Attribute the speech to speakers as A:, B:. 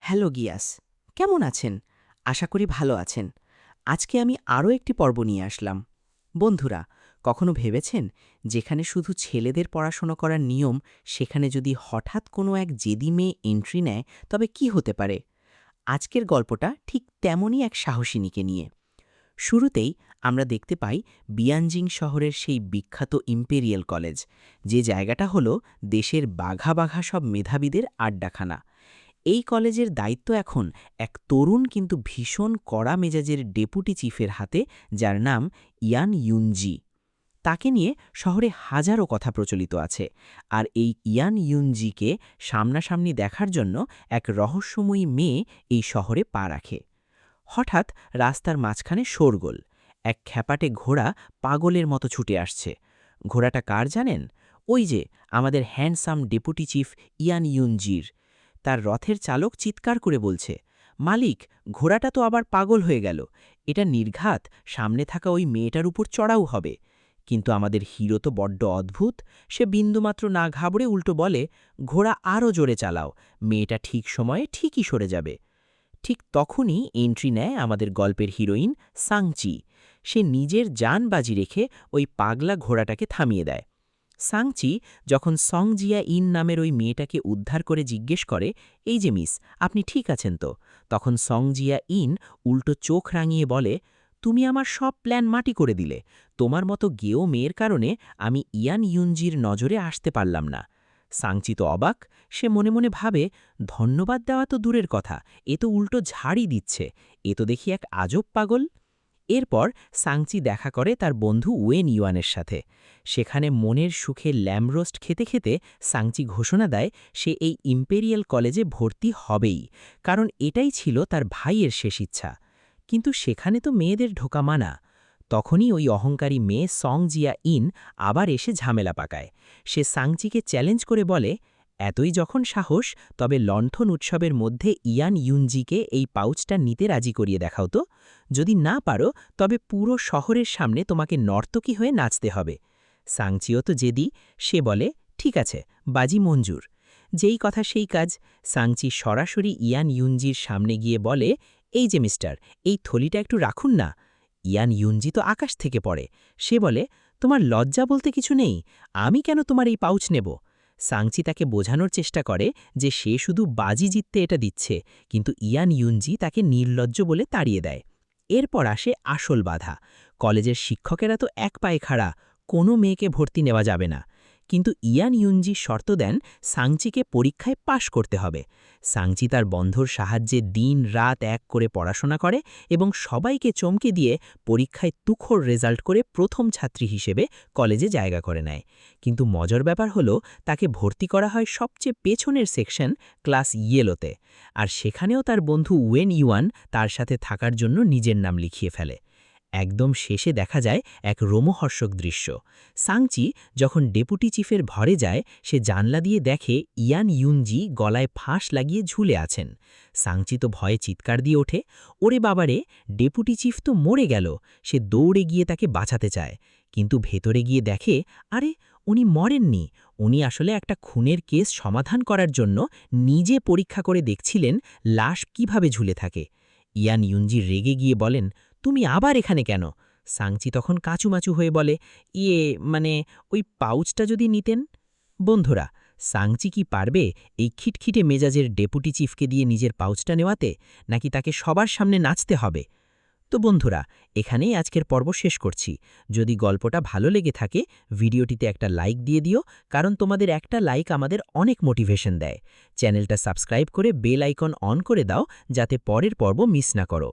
A: Hello Gias, কেমন আছেন? আশা করি ভালো আছেন। আজকে আমি আরও একটি পর্ব নিয়ে আসলাম। বন্ধুরা, কখনো ভেবেছেন যেখানে শুধু ছেলেদের পড়াশোনা করার নিয়ম, সেখানে যদি হঠাৎ কোনো এক জেদি মেয়ে এন্ট্রি নেয়, তবে কি হতে পারে? আজকের গল্পটা ঠিক তেমনই এক সাহসিনীকে নিয়ে। শুরুতেই আমরা দেখতে পাই বিয়ানজিং শহরের সেই বিখ্যাত ইম্পেরিয়াল কলেজ, যে জায়গাটা হলো দেশের বাঘা বাঘা সব মেধাবীদের আড্ডাখানা। এই কলেজের দায়িত্ব এখন এক তরুণ কিন্তু ভীষণ কড়া মেজাজের ডেপুটি চিফের হাতে, যার নাম ইয়ান ইউনজি। তাকে নিয়ে শহরে হাজারো কথা প্রচলিত আছে, আর এই ইয়ান ইউনজিকে সামনাসামনি দেখার জন্য এক রহস্যময়ী মেয়ে এই শহরে পা রাখে। হঠাৎ রাস্তার মাঝখানে শোরগোল। এক খ্যাপাটে ঘোড়া পাগলের মতো ছুটে আসছে। ঘোড়াটা কার জানেন? ওই যে আমাদের হ্যান্ডসাম ডেপুটি চিফ ইয়ান ইউনজির। তার রথের চালক চিৎকার করে বলছে, মালিক, ঘোড়াটা তো আবার পাগল হয়ে গেল। এটা নির্ঘাত সামনে থাকা ওই মেয়েটার উপর চড়াও হবে। কিন্তু আমাদের হিরো তো বড্ড অদ্ভুত। সে বিন্দুমাত্র না ঘাবড়ে উল্টো বলে, ঘোড়া আরও জোরে চালাও, মেয়েটা ঠিক সময়ে ঠিকই সরে যাবে। ঠিক তখনই এন্ট্রি নেয় আমাদের গল্পের হিরোইন সাংচি। সে নিজের জান বাজি রেখে ওই পাগলা ঘোড়াটাকে থামিয়ে দেয়। সাংচি যখন সং জিয়া ইন নামের ওই মেয়েটাকে উদ্ধার করে জিজ্ঞেস করে, এই যে মিস, আপনি ঠিক আছেন তো? তখন সং জিয়া ইন উল্টো চোখ রাঙিয়ে বলে, তুমি আমার সব প্ল্যান মাটি করে দিলে। তোমার মতো গেও মেয়ের কারণে আমি ইয়ান ইউনজির নজরে আসতে পারলাম না। সাংচি তো অবাক। সে মনে মনে ভাবে, ধন্যবাদ দেওয়া তো দূরের কথা, এ তো উল্টো ঝাড়ি দিচ্ছে। এ তো দেখি এক আজব পাগল। এরপর সাংচি দেখা করে তার বন্ধু ওয়েন ইউয়ানের সাথে। সেখানে মনের সুখে ল্যামরোস্ট খেতে খেতে সাংচি ঘোষণা দেয় সে এই ইম্পেরিয়াল কলেজে ভর্তি হবেই, কারণ এটাই ছিল তার ভাইয়ের শেষ ইচ্ছা। কিন্তু সেখানে তো মেয়েদের ঢোকা মানা। তখনই ওই অহংকারী মেয়ে সং জিয়া ইন আবার এসে ঝামেলা পাকায়। সে সাংচিকে চ্যালেঞ্জ করে বলে, এতই যখন সাহস, তবে লণ্ঠন উৎসবের মধ্যে ইয়ান ইউনজিকে এই পাউচটা নিতে রাজি করিয়ে দেখাও তো। যদি না পারো, তবে পুরো শহরের সামনে তোমাকে নর্তকী হয়ে নাচতে হবে। সাংচিও তো জেদি। সে বলে, ঠিক আছে, বাজি মঞ্জুর। যেই কথা সেই কাজ। সাংচি সরাসরি ইয়ান ইউনজির সামনে গিয়ে বলে, এই যে মিস্টার, এই থলিটা একটু রাখুন না। ইয়ান ইউনজি তো আকাশ থেকে পড়ে। সে বলে, তোমার লজ্জা বলতে কিছু নেই? আমি কেন তোমার এই পাউচ নেব? সাংচি তাকে বোঝানোর চেষ্টা করে যে সে শুধু বাজি জিততে এটা দিচ্ছে, কিন্তু ইয়ান ইউনজি তাকে নির্লজ্জ বলে তাড়িয়ে দেয়। এরপর আসে আসল বাধা। কলেজের শিক্ষকেরা তো এক পায়ে খাড়া, কোনো মেয়েকে ভর্তি নেওয়া যাবে না। কিন্তু ইয়ান ইউনজি শর্ত দেন সাংচিকে পরীক্ষায় পাশ করতে হবে। সাংচি তার বন্ধুর সাহায্যে দিন রাত এক করে পড়াশোনা করে এবং সবাইকে চমকে দিয়ে পরীক্ষায় তুখোড় রেজাল্ট করে প্রথম ছাত্রী হিসেবে কলেজে জায়গা করে নেয়। কিন্তু মজার ব্যাপার হলো, তাকে ভর্তি করা হয় সবচেয়ে পেছনের সেকশন, ক্লাস ইয়েলোতে। আর সেখানেও তার বন্ধু ওয়েন ইউয়ান তার সাথে থাকার জন্য নিজের নাম লিখিয়ে ফেলে। একদম শেষে দেখা যায় এক রোমহর্ষক দৃশ্য। সাংচি যখন ডেপুটি চিফের ঘরে যায়, সে জানলা দিয়ে দেখে ইয়ান ইউনজি গলায় ফাঁস লাগিয়ে ঝুলে আছেন। সাংচি তো ভয়ে চিৎকার দিয়ে ওঠে, ওরে বাবারে, ডেপুটি চিফ তো মরে গেল। সে দৌড়ে গিয়ে তাকে বাঁচাতে চায়, কিন্তু ভেতরে গিয়ে দেখে, আরে, উনি মরেননি। উনি আসলে একটা খুনের কেস সমাধান করার জন্য নিজে পরীক্ষা করে দেখছিলেন লাশ কিভাবে ঝুলে থাকে। ইয়ান ইউনজি রেগে গিয়ে বলেন, তুমি আবার এখানে কেন? সাংচি তখন কাঁচুমাচু হয়ে বলে, ইয়ে, মানে, ওই পাউচটা যদি নিতেন। বন্ধুরা, সাংচি কি পারবে এই খিটখিটে মেজাজের ডেপুটি চিফকে দিয়ে নিজের পাউচটা নেওয়াতে, নাকি তাকে সবার সামনে নাচতে হবে? তো বন্ধুরা, এখানেই আজকের পর্ব শেষ করছি। যদি গল্পটা ভালো লেগে থাকে, ভিডিওটিতে একটা লাইক দিয়ে দিও, কারণ তোমাদের একটা লাইক আমাদের অনেক মোটিভেশন দেয়। চ্যানেলটা সাবস্ক্রাইব করে বেল আইকন অন করে দাও, যাতে পরের পর্ব মিস না করো।